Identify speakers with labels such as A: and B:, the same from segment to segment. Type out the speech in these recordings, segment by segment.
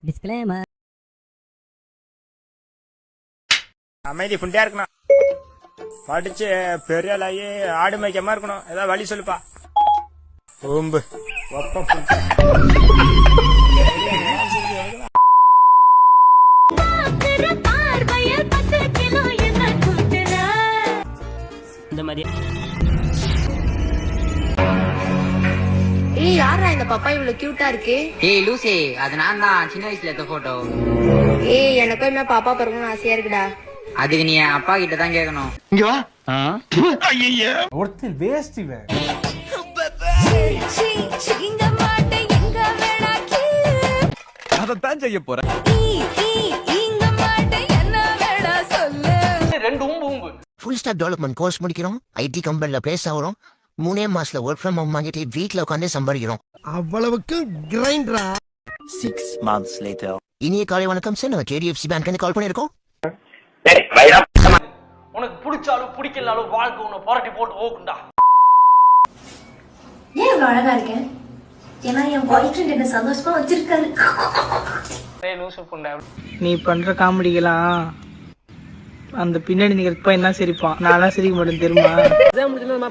A: Disclaimer.
B: அமைதி ஃபுண்டியா இருக்கணும். படிச்சு பெரிய ஆளாகி ஆடு மேய்க்கமா இருக்கணும். ஏதாவது வழி சொல்லுப்பா. ஓம்பு இந்த மாதிரி.
C: ஏய் யாரா இந்த பாப்பா இவ்வளவு கியூட்டா இருக்கு?
D: ஏய் லூசி, அது நான் தான், சின்ன வயசுல எடுத்த போட்டோ.
C: ஏய் எனக்கும் என்ன பாப்பா பிறக்கணும்னு ஆசையா இருக்குடா.
D: அதுக்கு நீ அப்பா கிட்ட தான் கேட்கணும்.
E: இங்க வா.
B: ஐயோ
E: ஒருத்தர் வேஸ்ட் இவன்.
F: அதத்தான் செய்ய போறேன்.
G: ஃபுல் ஸ்டாக் டெவலப்மெண்ட் கோர்ஸ் முடிக்கிறோம், ஐடி கம்பெனில பிளேஸ் ஆகிறோம், 3 மாசத்துல ஒர்க் ஃப்ரம் ஹோம் வாங்கிட்டு வீட்டுல உட்காந்து சம்பாதிக்கிறோம்.
E: அவ்வளவுக்கு கிரைண்டரா?
F: 6 months later.
G: இனிய காலை வணக்கம் சார், நான் கேடிஎஃப்சி பேங்க் கால் பண்ணிருக்கோம்.
H: உனக்கு பிடிச்சாலும் பிடிக்கலாலும் வாழ்க்கை உன்னை புரட்டி போட்டு ஓக்குண்டா.
C: ஏன் இவ்வளவு அழகா இருக்கேன்? ஏன்னா என் பாய் ஃப்ரெண்ட் என்ன சந்தோஷமா வச்சிருக்காரு.
I: நீ பண்ற காமெடிக்கெல்லாம் அந்த பின்னாடி நிக்கிற பையன் தான் சிரிப்பான், நான்லாம் சிரிக்க மாட்டேன் தெரியுமா?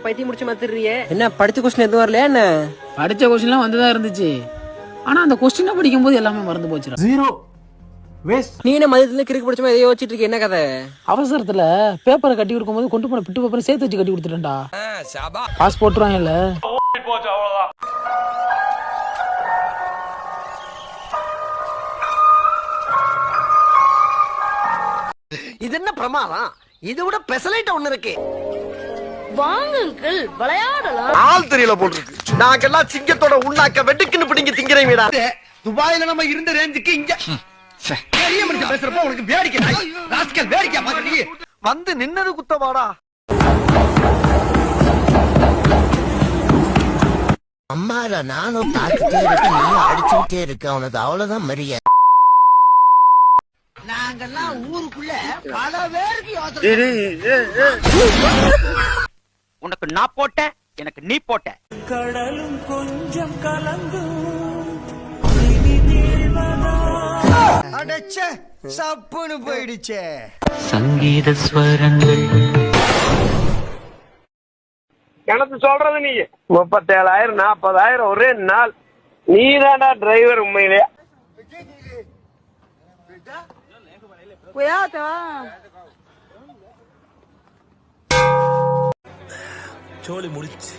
D: பைத்தியம் முடிச்ச மாதிரி என்ன படிச்ச கொஸ்டின் எதுவும் வரலையா என்ன?
I: படிச்ச கொஸ்டின்லாம் வந்துதான் இருந்துச்சு, ஆனா அந்த கொஸ்டினை படிக்கும் போது எல்லாமே மறந்து போச்சு.
E: Zero waste.
D: நீ என்ன மதியத்துல கிறுக்கு பிடிச்ச மாதிரி யோசிச்சுட்டு இருக்க, என்ன கதை?
I: அவசரத்துல பேப்பரை கட்டி கொடுக்கும் போது கொண்டு போன பிட்டு பேப்பரை சேர்த்து வச்சு கட்டி கொடுத்துட்டேன்டா. பாஸ் போட்டுருவாங்கல்ல.
H: போச்சு அவ்வளவுதான்.
E: இது என்ன பிரமாதம்? இது விட பெசலைட் ஒண்ணு இருக்கு.
C: வாங்குங்கள் விளையாடலாம்.
E: ஆள் தெரியல போட்டுருக்கு. நாங்கெல்லாம் சிங்கத்தோட உண்ணாக்க வெட்டுக்குன்னு பிடிங்க திங்கிறீங்கடா. துபாயில நம்ம இருந்த ரேஞ்சுக்கு இங்க பெரிய மனுஷன் பேசுறப்ப உனக்கு வேடிக்கை ராஸ்கல் வேடிக்கை பாக்குறீங்க. வந்து நின்னது குத்தவாடா.
G: அம்மாடா நானும் பார்த்துட்டே இருக்கேன், நீயும் அடிச்சுக்கிட்டே இருக்க, உனக்கு அவ்வளவுதான் மரியாதை.
E: நாங்கெல்லாம் ஊருக்குள்ள பல பேருக்கு
D: உனக்கு நான் போட்டேன், எனக்கு நீ போட்ட.
I: கடலும் கொஞ்சம் கலங்கும்.
E: அடச்சே சப்புன்னு போயிடுச்சே.
D: சங்கீத ஸ்வரங்கள்.
B: எனக்கு சொல்றது நீ 37,000 40,000 ஒரே நாள். நீ தான்டா டிரைவர் உண்மையிலே.
F: சோலி முடிச்சு.